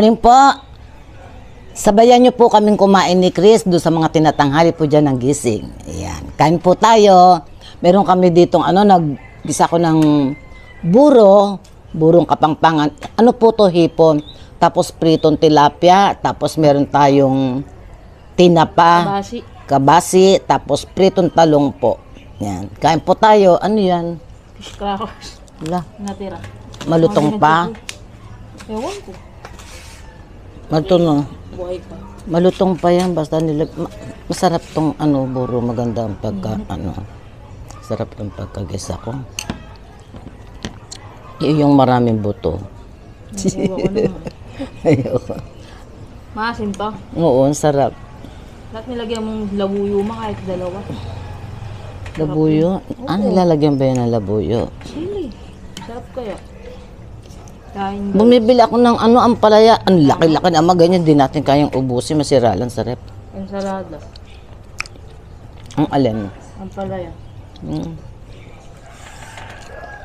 Morning po. Sabayan niyo po kaming kumain ni Chris doon sa mga tinatanghali po dyan ng gising. Ayan. Kain po tayo. Meron kami ditong naggisa ko ng burong kapangpangan. Ano po to, hipon. Tapos pritong tilapia. Tapos meron tayong tinapa. Kabasi. Tapos pritong talong po. Ayan. Kain po tayo. Ano yan? Fish crackers. Wala. Natira. Malutong pa. Ewan ko. Buhay pa. Malutong pa yan, basta masarap tong buro, maganda ang pagka, sarap tong pagkagisa ko. Yung maraming buto. Ayoko. Maasim to? Oo, ang sarap. Lahat nilagyan mong labuyo mo kahit dalawa. Labuyo? Nilalagyan ba yan ng labuyo? Sili. Sarap kaya. Bumibili ako ng ampalaya. Ang laki-laki naman, ganyan din natin kayang ubusin. Masira lang sa rep. Ensalada. Ang alin? Ampalaya.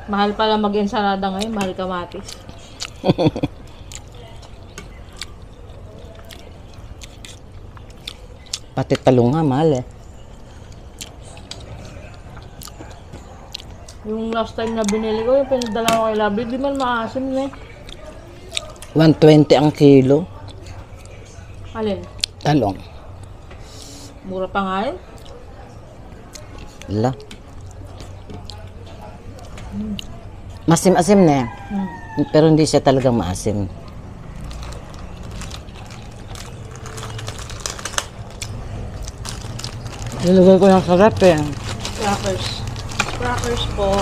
Mahal pala mag-ensalada ngayon, mahal kamatis. Pati talong nga, mahal eh. Yung last time na binili ko, yung pinadala ko kay Labi, di man maasim na eh. 120 ang kilo. Alin? Talong. Mura pa nga eh. Wala. Masim-asim na eh. Pero hindi siya talagang maasim. Nilagay ko ng sarap eh. Crackers po.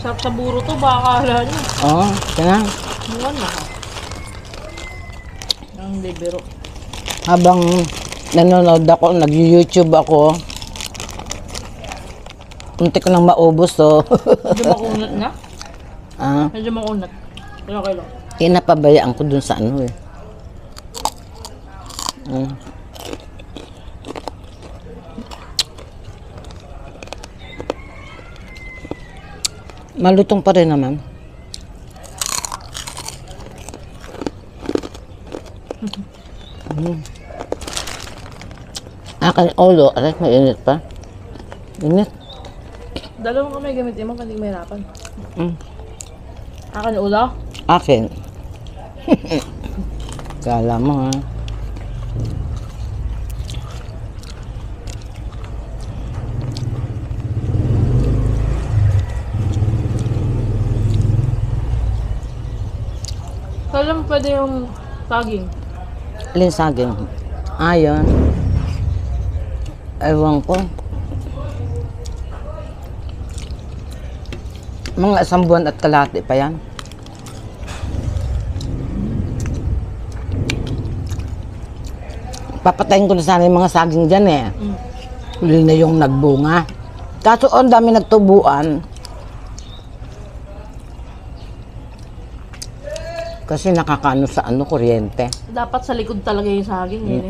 Sarap sa buro to, baka akala nyo. Oo, kaya. Buwan na ha. Ang libero. Habang nanonood ako, nag-YouTube ako, munti ko nang maubos to. Medyo makunat na? Medyo makunat. Pero okay lang. Inapabayaan ko dun sa eh. Malutong pa rin naman. Akin ulo, aray, mainit pa. Init. Dalawang kamay gamitin mo, hindi mahirapan. Akin ulo? Akin. Kala mo ha. Kailan pwede yung saging? Alin saging? Ayon. Ewan ko. Mga 1 buwan at kalahati pa yan. Papatayin ko na sana yung mga saging dyan eh. Huli na yung nagbunga. Kaso ang dami nagtubuan. Kasi nakakaano sa kuryente. Dapat sa likod talaga yung saging eh.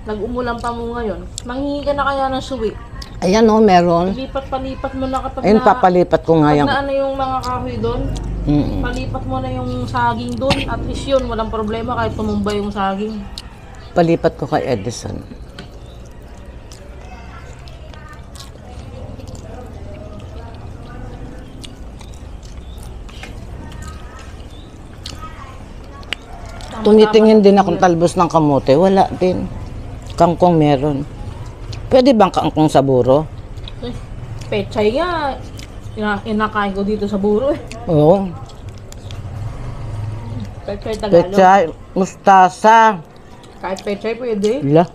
Nag-umulan pa mo ngayon. Manghingi ka na kaya ng suwi. Ayan meron. Palipat mo na kapag ayun, papalipat ko nga yan. Pag na yung mga kahoy doon, palipat mo na yung saging doon. At least yun, walang problema kahit tumumba yung saging. Palipat ko kay Edison. Tumitingin din akong talbos ng kamote. Wala din. Kangkong meron. Pwede bang kangkong sa buro? Pechay nga. Inakain ko dito sa buro eh. Oo. Pechay Tagalog. Pechay, mustasa. Kahit pechay pwede. Wala.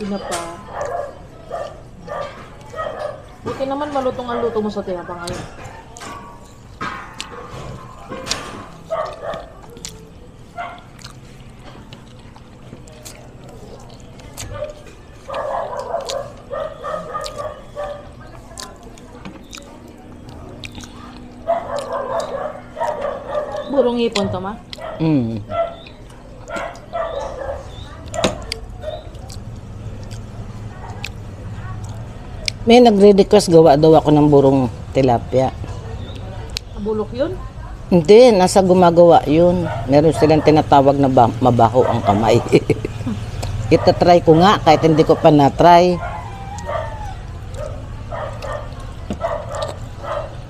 Tinapa. Buti naman malutong ang luto mo sa tinapa ngayon. Burong hipon to, ma? May nagre-request gawa daw ako ng burong tilapia. Bulok yun? Hindi, nasa gumagawa yun. Meron silang tinatawag na mabaho ang kamay. Itatry ko nga kahit hindi ko pa na-try.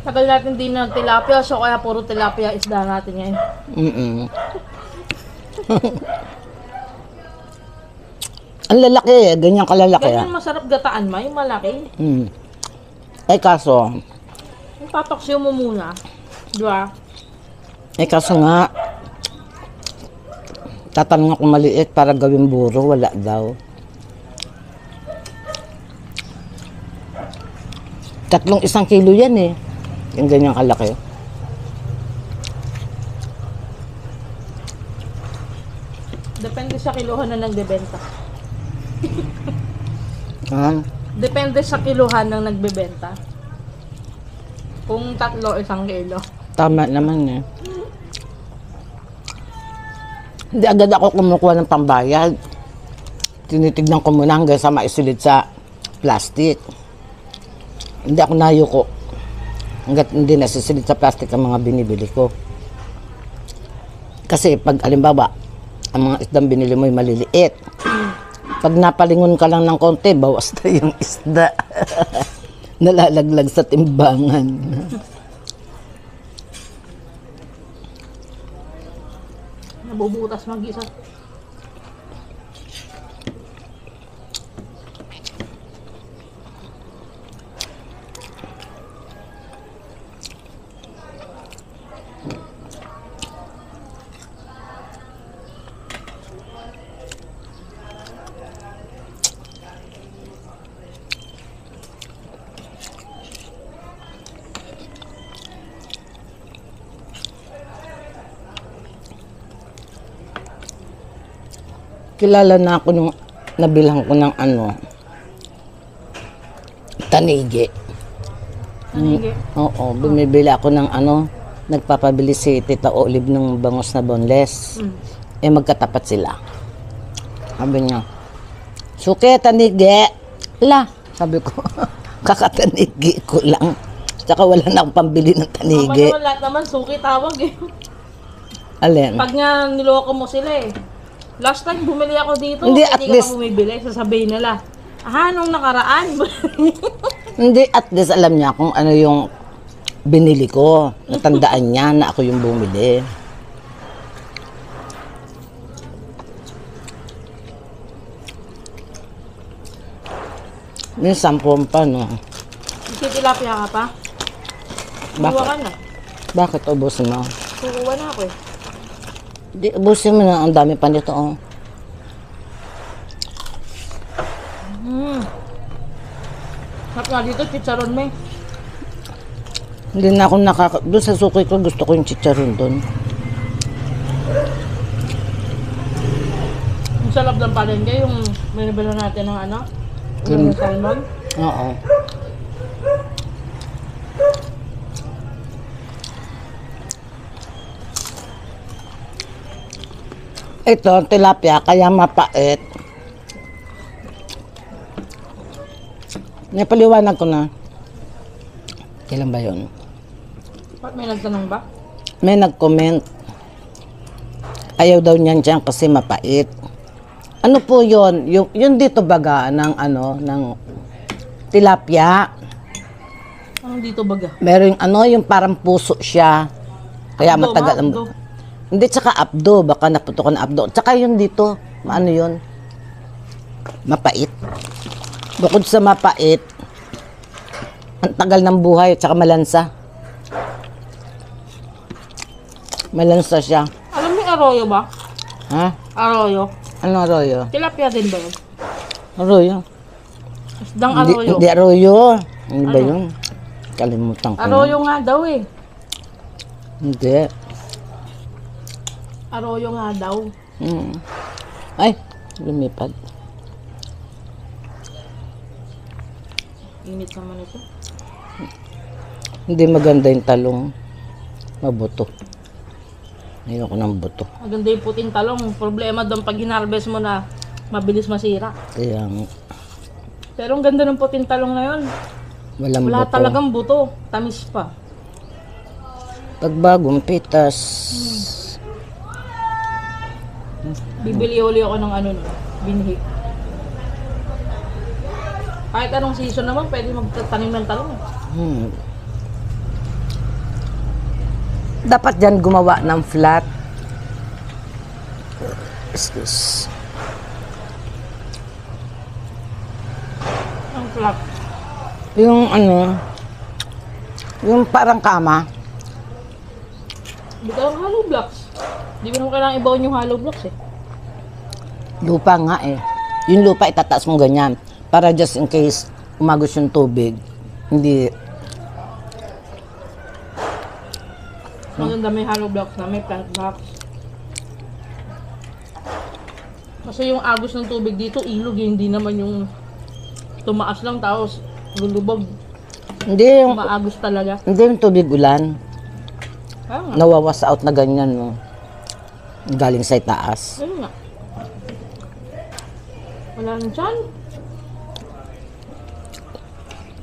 Tagal natin din nag-tilapia, so kaya puro tilapia isda natin ngayon. Ang lalaki eh, ganyan kalalaki. Ganyan masarap gataan ma, yung malaki. Ay kaso, Yung papaksiw mo muna. Diba? kaso nga, tatanong ako maliit para gawing buro, wala daw. 3 1 kilo yan eh. Yung ganyan kalaki. Depende sa kiluhan na nagbebenta. Depende sa kiluhan ng nagbebenta. Kung 3, 1 kilo. Tama naman eh. Hindi agad ako kumukuha ng pambayad. Tinitignan ko muna hanggang sa maisilid sa plastic. Hindi ako nayuko. Hanggat hindi nasisilid sa plastic ang mga binibili ko. Kasi pag alimbawa, ang mga isdang binili mo ay maliliit. Pag napalingon ka lang ng konti, bawas na yung isda. Nalalaglag sa timbangan. Nabubutas mag-isa. Kilala na ako nung nabilhan ko ng tanigi. Tanigi? Oo, bumibili ako ng nagpapabili si Tita Olive ng bangos na boneless. Eh magkatapat sila. Sabi niya, suke, tanigi. La, sabi ko, kakatanigi ko lang. Tsaka wala na akong pambili ng tanigi. Naman lahat naman, suki tawag eh. Alin? Pag nga niloko mo sila eh. Last time bumili ako dito, Hindi, hindi at ka least pa bumibili, sasabihin nila, nung nakaraan. Hindi, at least alam niya kung ano yung binili ko. Natandaan niya na ako yung bumili. Minsan po pa, no? Tilapia ka pa? Kukuha ka na. Bakit ubusin mo? Kukuha na ako eh. Di, ubusin mo na. Ang dami pa nito, oh. Sarap nga dito, chicharon me. Hindi na ako doon sa suki ko, gusto ko yung chicharon doon. Ang sarap ng palengke, yung binibili natin ng yung salmon. Oo. Ito, tilapia, kaya mapait. Napaliwanag ko na. Kailan ba yun? Ba't may nagtanong ba? May nag-comment. Ayaw daw niyan dyan kasi mapait. Ano po yun? Yung dito baga ng ng tilapia. Anong dito baga? Meron yung parang puso siya. Kaya Abdo, matagal. abdo. Hindi, tsaka abdo. Baka naputo ko na abdo. Tsaka yung dito, ano yun? Mapait. Bukod sa mapait, ang tagal ng buhay, tsaka malansa. Malansa siya. Alam mo yung arroyo ba? Ha? Arroyo. Ano arroyo? Tilapia din ba yun? Arroyo. Isdang arroyo. Hindi arroyo. Ano ba yun? Kalimutan ko. Arroyo nga daw eh. Hindi. Arroyo nga daw. Ay, lumipad. Init naman ito. Hindi maganda yung talong. Mabuto. Ayoko ng buto. Maganda yung puting talong. Problema doon pag hinarvest mo na mabilis masira. Kaya nga. Pero ang ganda ng puting talong na yun. Walang Wala buto. talagang buto. Tamis pa. Pagbagong pitas. Bibili uli ako ng ano, binhi. Kahit anong season naman, pwede magtanim ng talong. Dapat dyan gumawa ng flat. Excuse. Ang flat. Yung ano, yung parang kama. Hindi ka lang hollow blocks. Hindi mo naman kailangan ibaon yung hollow blocks eh. Lupa nga eh. Yung lupa itataas mo ganyan. Para just in case umagos yung tubig. Hindi. Maganda may hollow blocks na, may plant blocks. Kasi yung agos ng tubig dito, ilog eh. Hindi naman yung tumaas lang tapos lulubog. Hindi yung, Maagos talaga. hindi yung tubig ulan. Kaya nga. Nawawas out na ganyan, no? Galing sa itaas. Ayun nga. Wala nang tiyan.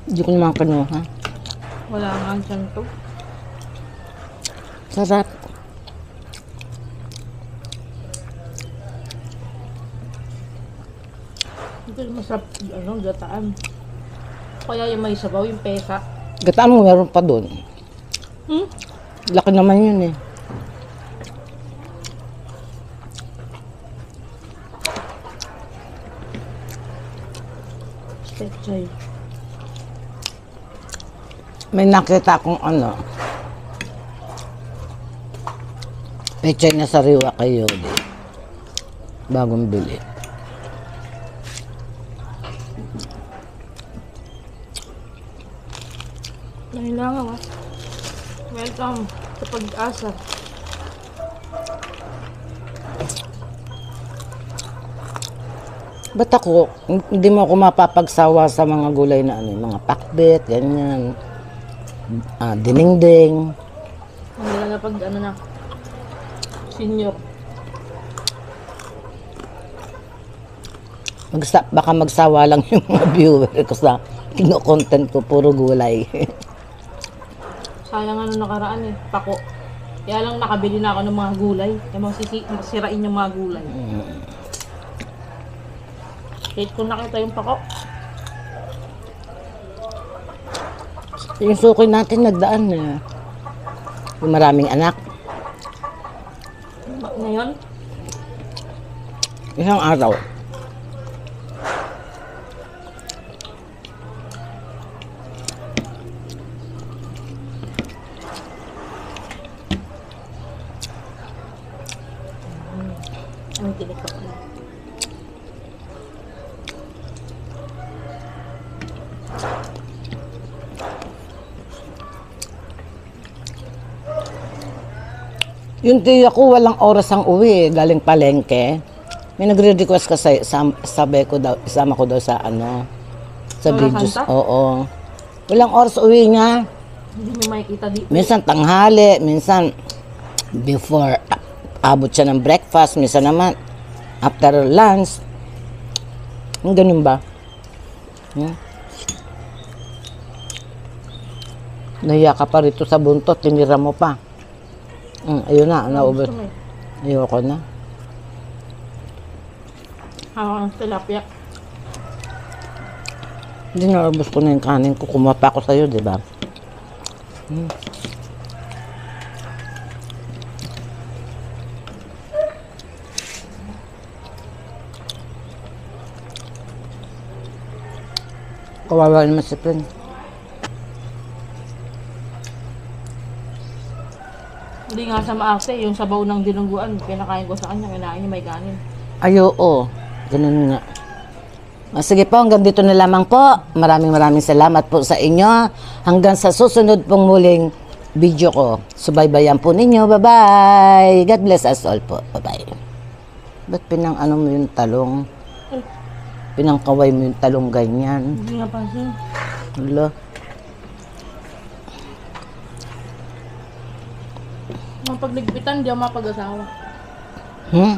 Hindi ko naman kinuha. Wala nga tiyan to. Sarap. Ito yung masarap, ano, gataan. Kaya yung may sabaw, yung pesa. Gataan mo, meron pa doon. Hmm? Laki naman yun eh. Pechay. May nakita akong ano. Pechay na sariwa kayo. Bagong bili. Kailangan ah. Welcome sa pag-asa. Ba't ako, hindi mo ako mapapagsawa sa mga gulay na ano, mga pakbet, ganyan. Dinengdeng. Hindi na pag ano na. Senior. Baka magsawa lang yung mga viewer ko sa kino-content ko, puro gulay. Sayang ano nakaraan eh. Pako. Kaya lang nakabili na ako ng mga gulay. Yung mga masirain yung mga gulay. Kahit kung nakita yung pako. Yung suki natin nagdaan na. Yung maraming anak. Ngayon, Isang araw. ang tinik ko na. Yung tiya ko, walang oras ang uwi, galing palengke. May nagre-request kasi, sabi ko daw, isama ko daw sa ano, sa Oras videos. Santa? Oo. Walang oras uwi niya. Hindi mo makikita dito. Minsan tanghali, minsan before, abot siya ng breakfast, minsan naman after lunch. Yung ganun ba? Nahiya ka pa rito sa buntot, tinira mo pa. Ayun na, naubos. Gusto mo eh. Ayoko na. Hawak ng tilapia. Hindi naubos ko na yung kanin ko. Kumuha pa ako sa'yo, di ba? Kawawa naman si Prin. Hindi nga sa maarte, yung sabaw ng dinungguan, pinakain ko sa kanya, kinain niya may ganin. Ay, oo. Ganun nga. Sige po, hanggang dito na lamang po. Maraming salamat po sa inyo. Hanggang sa susunod pong muling video ko. Subaybayan po ninyo. Bye-bye. God bless us all po. Bye-bye. Ba't pinang-ano mo yung talong? Pinangkaway mo yung talong ganyan? Hindi nga pansin. Hala. Mga pagligpitan, di ako mapag-asawa. Hmm?